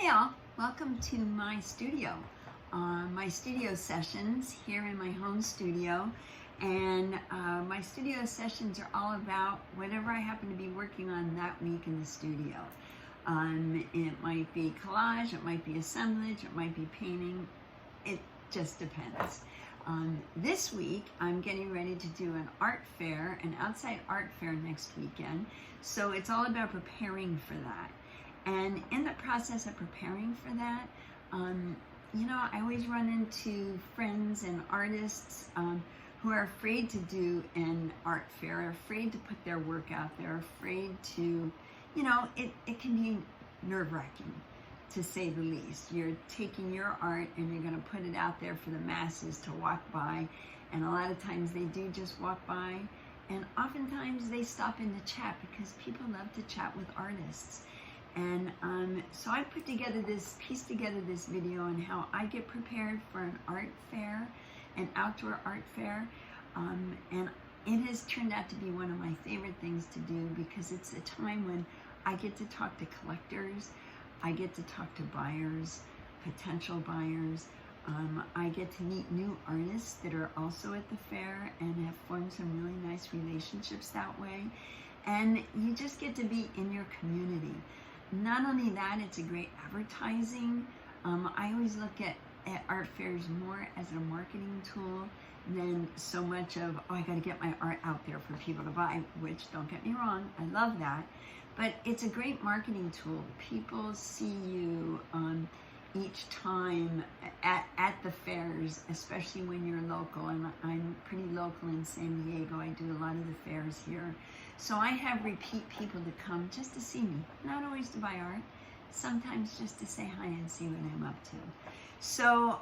Hey all, welcome to my studio. My studio sessions here in my home studio, and my studio sessions are all about whatever I happen to be working on that week in the studio. It might be collage, it might be assemblage, it might be painting, it just depends. This week I'm getting ready to do an art fair, an outside art fair next weekend, so it's all about preparing for that. And in the process of preparing for that, I always run into friends and artists who are afraid to do an art fair, are afraid to put their work out there, afraid to, it can be nerve-wracking, to say the least. You're taking your art and you're going to put it out there for the masses to walk by, and a lot of times they do just walk by, and oftentimes they stop in to chat because people love to chat with artists. And so I pieced together this video on how I get prepared for an art fair, an outdoor art fair, and it has turned out to be one of my favorite things to do because it's a time when I get to talk to collectors, I get to talk to buyers, potential buyers, I get to meet new artists that are also at the fair and have formed some really nice relationships that way, and you just get to be in your community. Not only that, it's a great advertising. I always look at art fairs more as a marketing tool than so much of, oh, I got to get my art out there for people to buy, which, don't get me wrong, I love that. But it's a great marketing tool. People see you each time at the fairs, especially when you're local. And I'm pretty local in San Diego. I do a lot of the fairs here. So I have repeat people to come just to see me, not always to buy art, sometimes just to say hi and see what I'm up to. So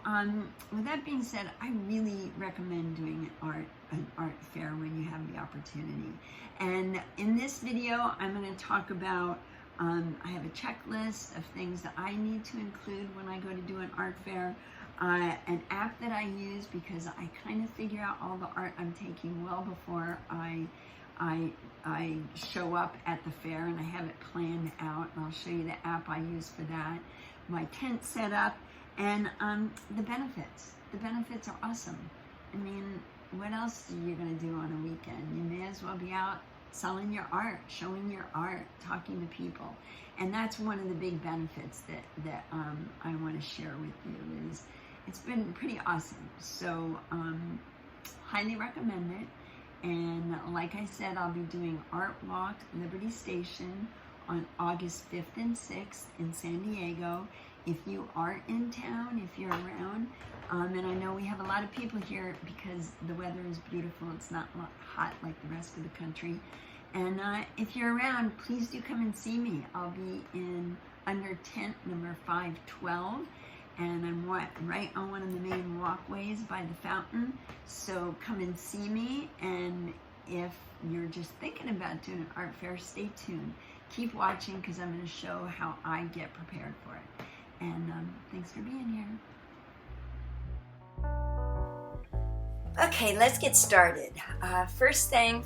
with that being said, I really recommend doing an art fair when you have the opportunity. And in this video, I'm going to talk about, I have a checklist of things that I need to include when I go to do an art fair, an app that I use because I kind of figure out all the art I'm taking well before I show up at the fair, and I have it planned out, and I'll show you the app I use for that, my tent set up, and the benefits. The benefits are awesome. I mean, what else are you going to do on a weekend? You may as well be out selling your art, showing your art, talking to people. And that's one of the big benefits that I want to share with you. Is it's been pretty awesome. So highly recommend it. And like I said, I'll be doing Art Walk Liberty Station on August 5th and 6th in San Diego. If you are in town, if you're around, and I know we have a lot of people here because the weather is beautiful. It's not hot like the rest of the country. And if you're around, please do come and see me. I'll be under tent number 512. And I'm right on one of the main walkways by the fountain. So come and see me. And if you're just thinking about doing an art fair, stay tuned. Keep watching because I'm going to show how I get prepared for it. And thanks for being here. Okay, let's get started. First and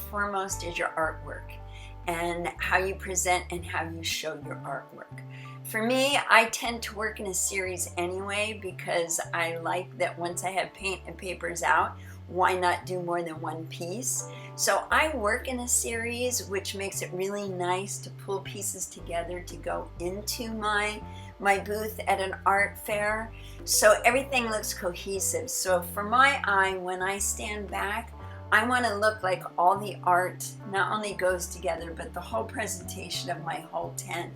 foremost is your artwork and how you present and how you show your artwork. For me, I tend to work in a series anyway because I like that once I have paint and papers out, why not do more than one piece? So I work in a series, which makes it really nice to pull pieces together to go into my booth at an art fair. So everything looks cohesive. So for my eye, when I stand back, I want to look like all the art not only goes together, but the whole presentation of my whole tent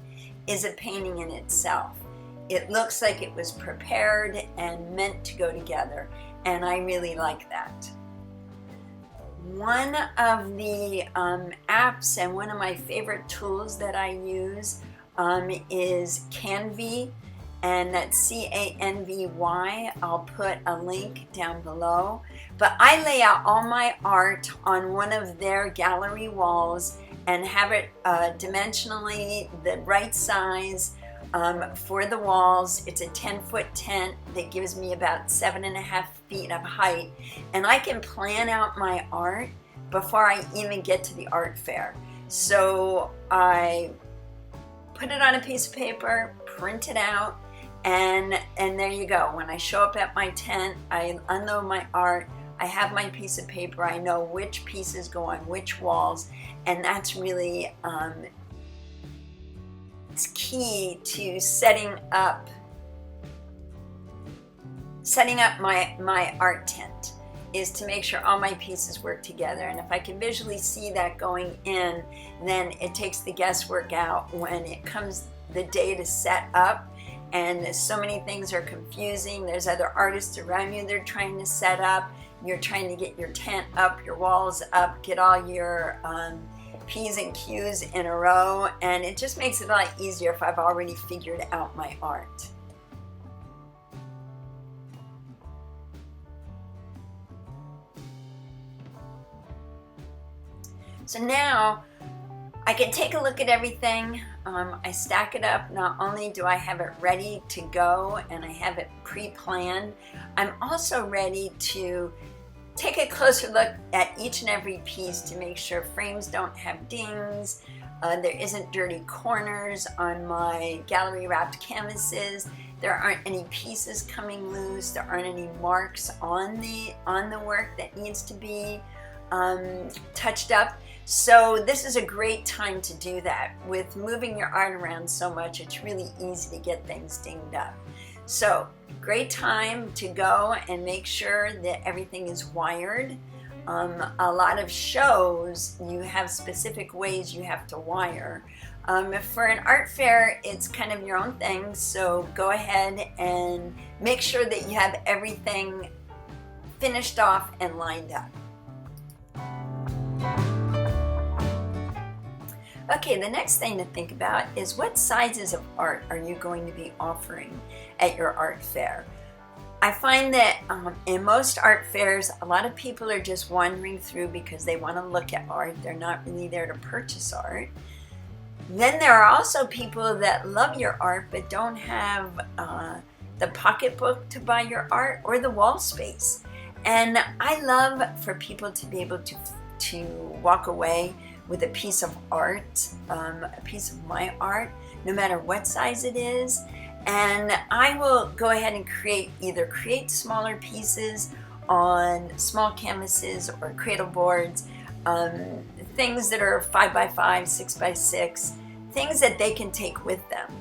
is a painting in itself. It looks like it was prepared and meant to go together, and I really like that. One of the apps and one of my favorite tools that I use is Canvy, and that's Canvy. I'll put a link down below. But I lay out all my art on one of their gallery walls and have it dimensionally the right size for the walls. It's a 10-foot tent that gives me about 7.5 feet of height, and I can plan out my art before I even get to the art fair. So I put it on a piece of paper, print it out, and there you go. When I show up at my tent, I unload my art, I have my piece of paper, I know which pieces go on which walls, and that's really it's key to setting up my art tent, is to make sure all my pieces work together. And if I can visually see that going in, then it takes the guesswork out when it comes the day to set up. And so many things are confusing. There's other artists around you they're trying to set up. You're trying to get your tent up, your walls up, get all your P's and Q's in a row, and it just makes it a lot easier if I've already figured out my art. So now I can take a look at everything. I stack it up. Not only do I have it ready to go and I have it pre-planned, I'm also ready to take a closer look at each and every piece to make sure frames don't have dings, there isn't dirty corners on my gallery wrapped canvases, there aren't any pieces coming loose, there aren't any marks on the work that needs to be touched up. So this is a great time to do that. With moving your art around so much, it's really easy to get things dinged up. So great time to go and make sure that everything is wired. A lot of shows, you have specific ways you have to wire. For an art fair, it's kind of your own thing, so go ahead and make sure that you have everything finished off and lined up. Okay, the next thing to think about is what sizes of art are you going to be offering at your art fair? I find that in most art fairs, a lot of people are just wandering through because they want to look at art. They're not really there to purchase art. Then there are also people that love your art but don't have the pocketbook to buy your art or the wall space. And I love for people to be able to walk away with a piece of art, a piece of my art, no matter what size it is. And I will go ahead and either create smaller pieces on small canvases or cradle boards, things that are 5x5, 6x6, things that they can take with them.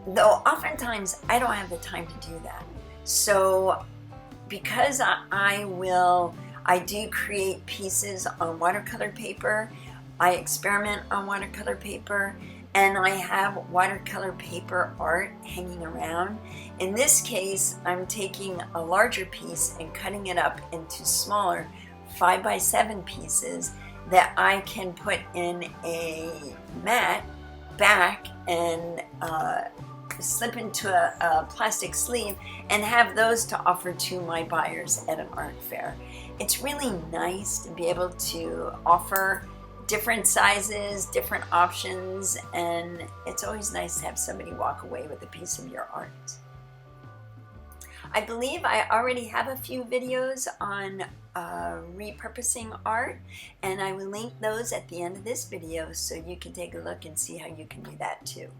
Though oftentimes I don't have the time to do that. So because I do create pieces on watercolor paper, I experiment on watercolor paper, and I have watercolor paper art hanging around. In this case, I'm taking a larger piece and cutting it up into smaller 5x7 pieces that I can put in a mat back and slip into a plastic sleeve and have those to offer to my buyers at an art fair. It's really nice to be able to offer different sizes, different options, and it's always nice to have somebody walk away with a piece of your art. I believe I already have a few videos on repurposing art, and I will link those at the end of this video so you can take a look and see how you can do that too.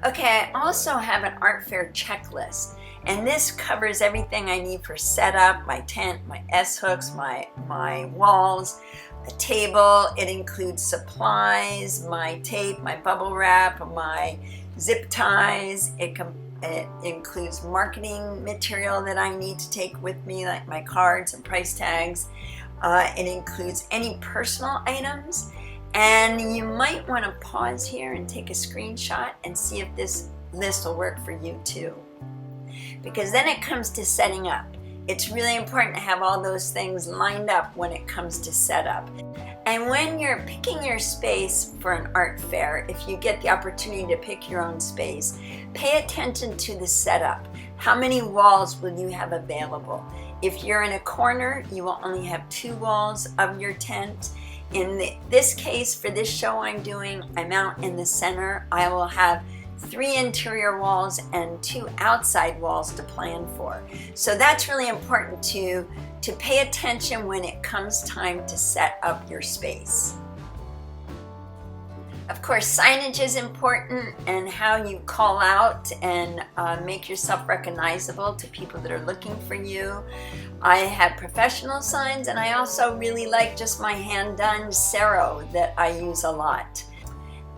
Okay, I also have an art fair checklist, and this covers everything I need for setup, my tent, my S-hooks, my walls, a table. It includes supplies, my tape, my bubble wrap, my zip ties. It includes marketing material that I need to take with me, like my cards and price tags. It includes any personal items. And you might want to pause here and take a screenshot and see if this list will work for you too. Because then it comes to setting up. It's really important to have all those things lined up when it comes to setup. And when you're picking your space for an art fair, if you get the opportunity to pick your own space, pay attention to the setup. How many walls will you have available? If you're in a corner, you will only have 2 walls of your tent. This case, for this show I'm doing, I'm out in the center. I will have 3 interior walls and 2 outside walls to plan for. So that's really important to pay attention when it comes time to set up your space. Of course, signage is important, and how you call out and make yourself recognizable to people that are looking for you. I have professional signs, and I also really like just my hand-done Cero that I use a lot.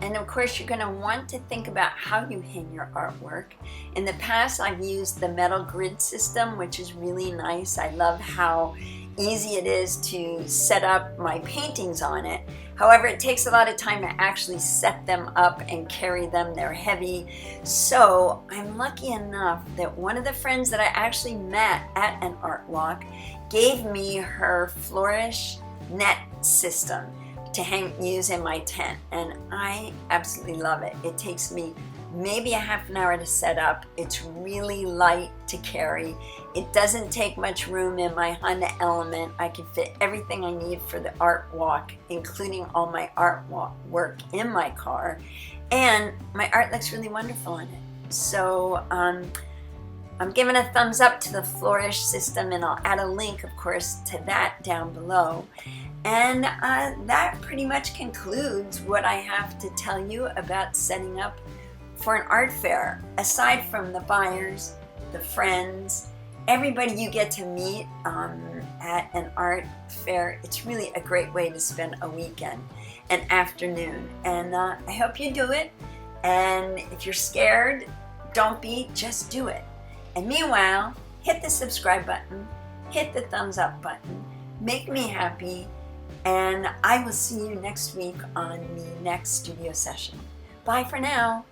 And of course, you're going to want to think about how you hang your artwork. In the past, I've used the metal grid system, which is really nice. I love how easy it is to set up my paintings on it. However, it takes a lot of time to actually set them up and carry them. They're heavy. So I'm lucky enough that one of the friends that I actually met at an art walk gave me her Flourish net system to use in my tent, and I absolutely love it. It takes me maybe a half an hour to set up. It's really light to carry. It doesn't take much room in my Honda Element. I can fit everything I need for the art walk, including all my work in my car, and my art looks really wonderful on it. So I'm giving a thumbs up to the Flourish system, and I'll add a link, of course, to that down below. And that pretty much concludes what I have to tell you about setting up for an art fair. Aside from the buyers, the friends, everybody you get to meet at an art fair, it's really a great way to spend a weekend, an afternoon. And I hope you do it. And if you're scared, don't be, just do it. And meanwhile, hit the subscribe button, hit the thumbs up button, make me happy, and I will see you next week on the next studio session. Bye for now.